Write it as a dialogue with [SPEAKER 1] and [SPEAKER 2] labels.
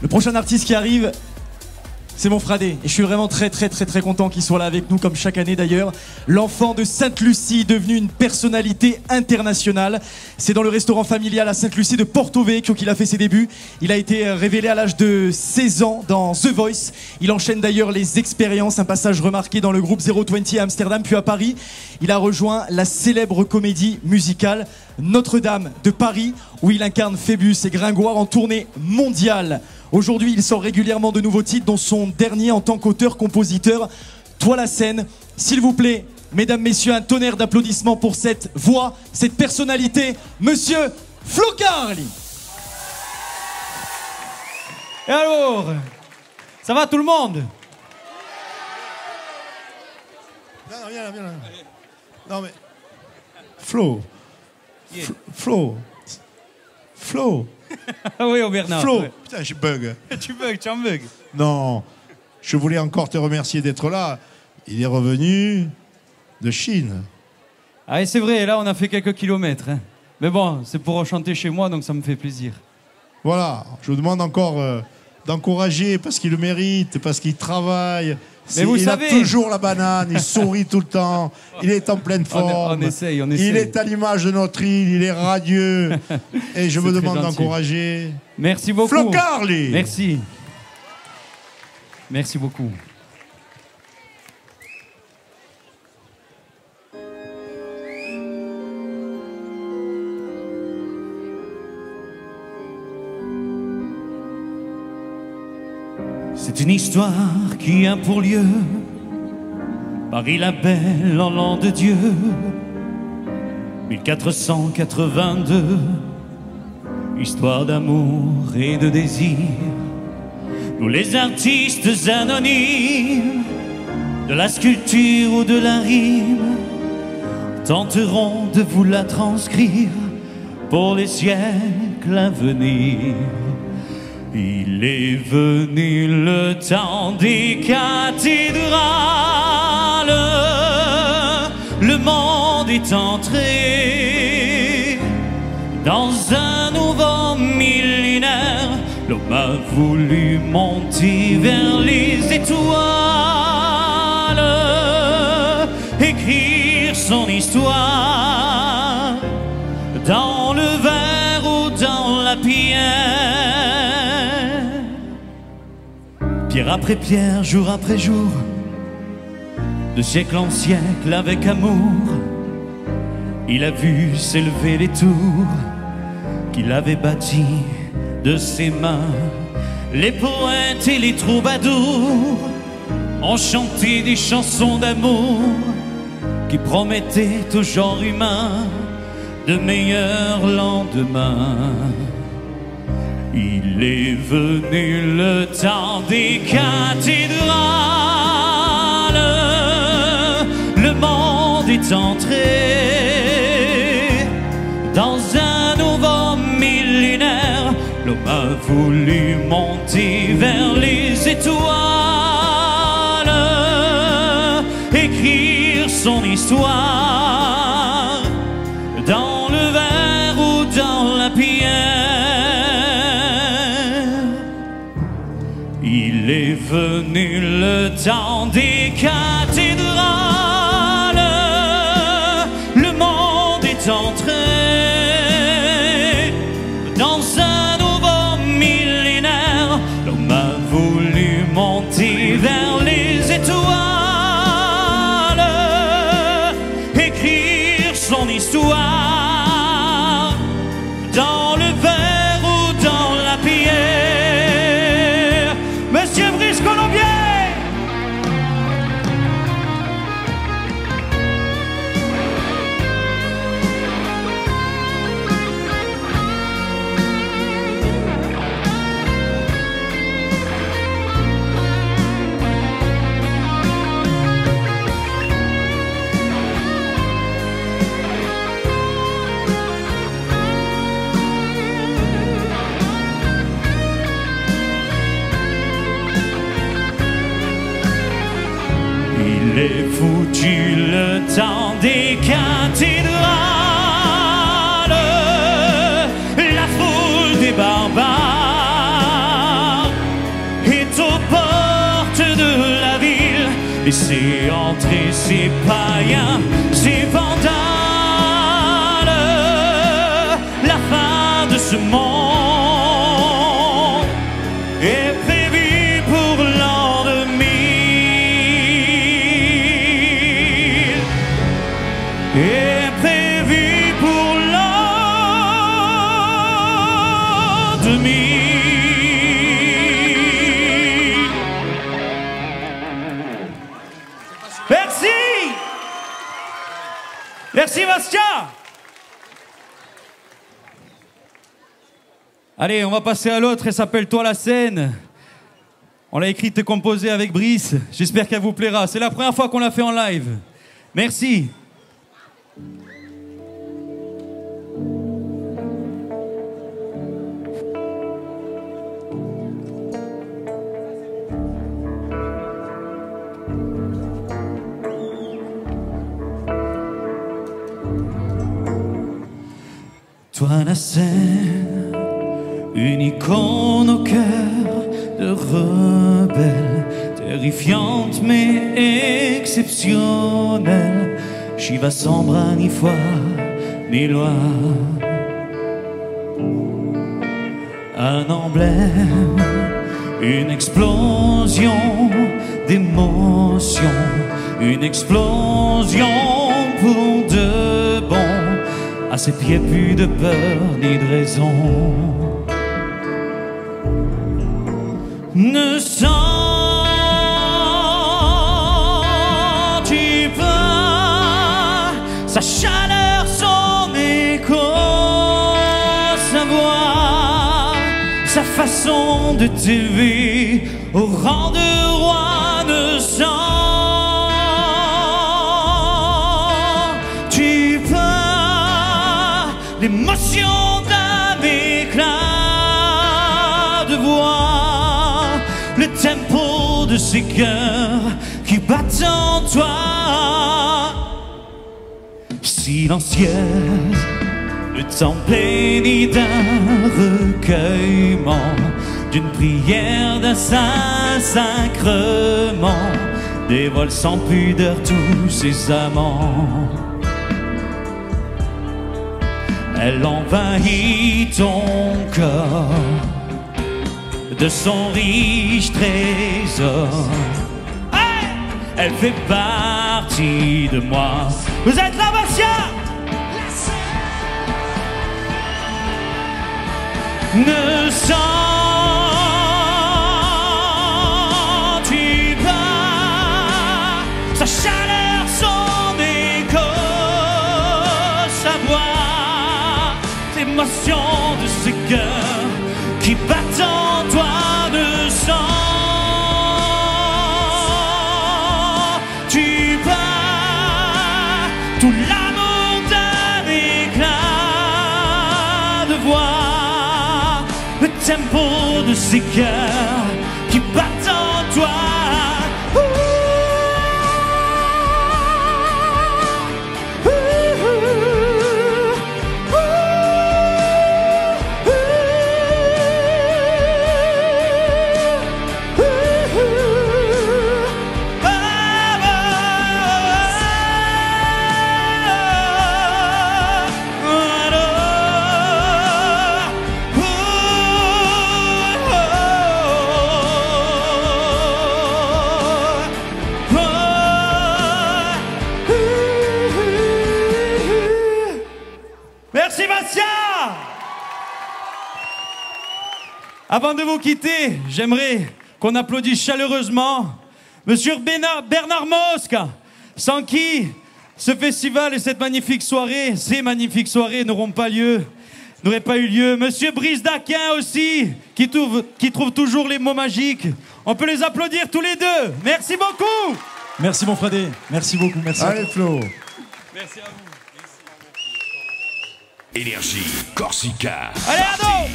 [SPEAKER 1] Le prochain artiste qui arrive, c'est mon Fradé. Et je suis vraiment très content qu'il soit là avec nous, comme chaque année d'ailleurs. L'enfant de Sainte-Lucie, devenu une personnalité internationale. C'est dans le restaurant familial à Sainte-Lucie de Porto Vecchio qu'il a fait ses débuts. Il a été révélé à l'âge de 16 ans dans The Voice. Il enchaîne d'ailleurs les expériences, un passage remarqué dans le groupe 020 à Amsterdam, puis à Paris. Il a rejoint la célèbre comédie musicale Notre-Dame de Paris, où il incarne Phébus et Gringoire en tournée mondiale. Aujourd'hui, il sort régulièrement de nouveaux titres, dont son dernier en tant qu'auteur-compositeur, Toi la scène. S'il vous plaît, mesdames, messieurs, un tonnerre d'applaudissements pour cette voix, cette personnalité, Monsieur Flo Carli.
[SPEAKER 2] Et alors, ça va tout le monde?
[SPEAKER 3] Non, viens là. Non mais... Flo.
[SPEAKER 2] Yeah.
[SPEAKER 3] Flo.
[SPEAKER 2] Ah oui, Bernard.
[SPEAKER 3] Flo.
[SPEAKER 2] Ouais.
[SPEAKER 3] Putain, je bug.
[SPEAKER 2] Tu en bugs.
[SPEAKER 3] Non, je voulais encore te remercier d'être là. Il est revenu de Chine.
[SPEAKER 2] Ah et c'est vrai, là on a fait quelques kilomètres. Hein. Mais bon, c'est pour chanter chez moi, donc ça me fait plaisir.
[SPEAKER 3] Voilà, je vous demande encore d'encourager parce qu'il le mérite, parce qu'il travaille.
[SPEAKER 2] Mais vous
[SPEAKER 3] il
[SPEAKER 2] savez...
[SPEAKER 3] a toujours la banane, il sourit tout le temps, il est en pleine forme.
[SPEAKER 2] On essaye.
[SPEAKER 3] Il est à l'image de notre île, il est radieux. Et je me demande d'encourager.
[SPEAKER 2] Merci beaucoup.
[SPEAKER 3] Flo Carli.
[SPEAKER 2] Merci. Merci beaucoup. C'est une histoire qui a pour lieu Paris la belle en l'an de Dieu 1482. Histoire d'amour et de désir. Nous les artistes anonymes de la sculpture ou de la rime tenterons de vous la transcrire pour les siècles à venir. Il est venu le temps des cathédrales, le monde est entré dans un nouveau millénaire. L'homme a voulu monter vers les étoiles, écrire son histoire dans le verre ou dans la pierre. Pierre après pierre, jour après jour, de siècle en siècle avec amour, il a vu s'élever les tours qu'il avait bâties de ses mains. Les poètes et les troubadours ont chanté des chansons d'amour qui promettaient au genre humain de meilleurs lendemains. Il est venu le temps des cathédrales, le monde est entré dans un nouveau millénaire. L'homme a voulu monter vers les étoiles, écrire son histoire dans le verre ou dans la pierre. Il est venu le temps des cathédrales, le monde est entré dans un nouveau millénaire. L'homme a voulu monter vers les étoiles, écrire son histoire dans le verre ou dans la pierre. Monsieur Brice Colombier! Il est foutu le temps des cathédrales, la foule des barbares Laissez entrer ces païens, ces vandales. La fin de ce monde est prévue pour l'an 2000. Est prévue pour l'an 2000. Merci. Merci Bastien. Allez, on va passer à l'autre, elle s'appelle Toi la scène. On l'a écrite et composée avec Brice. J'espère qu'elle vous plaira. C'est la première fois qu'on l'a fait en live. Merci. Toi la scène, une icône au cœur de rebelle, terrifiante mais exceptionnelle. J'y vais sans bras ni foi ni loi. Un emblème, une explosion d'émotions, une explosion pour de bon. À ses pieds, plus de peur ni de raison. Ne sens-tu pas sa chaleur, son écho, sa voix, sa façon de t'élever au rang de roi? Ne sens-tu pas l'émotion d'un éclat de voix, le tempo de ces cœurs qui battent en toi? Silencieuse, le temps béni d'un recueillement, d'une prière, d'un saint sacrement, dévoile sans pudeur tous ses amants. Elle envahit ton corps de son riche trésor. Hey! Elle fait partie de moi. Vous êtes là, Bastien? Ne sens-tu pas sa chaleur, son écho, sa voix, l'émotion de ce cœur qui battent en toi? Ne sens-tu pas tout l'amour d'un éclat de voix, le tempo de ces cœurs qui battent en toi? Merci Bastien. Avant de vous quitter, j'aimerais qu'on applaudisse chaleureusement Monsieur Bernard Mosque, sans qui ce festival et cette magnifique soirée, ces magnifiques soirées n'auraient pas eu lieu. Monsieur Brice Daquin aussi, qui trouve toujours les mots magiques. On peut les applaudir tous les deux. Merci beaucoup.
[SPEAKER 1] Merci mon Fradé, merci beaucoup. Merci.
[SPEAKER 3] Allez Flo.
[SPEAKER 1] Merci à vous.
[SPEAKER 4] Énergie Corsica.
[SPEAKER 2] Allez Arnaud.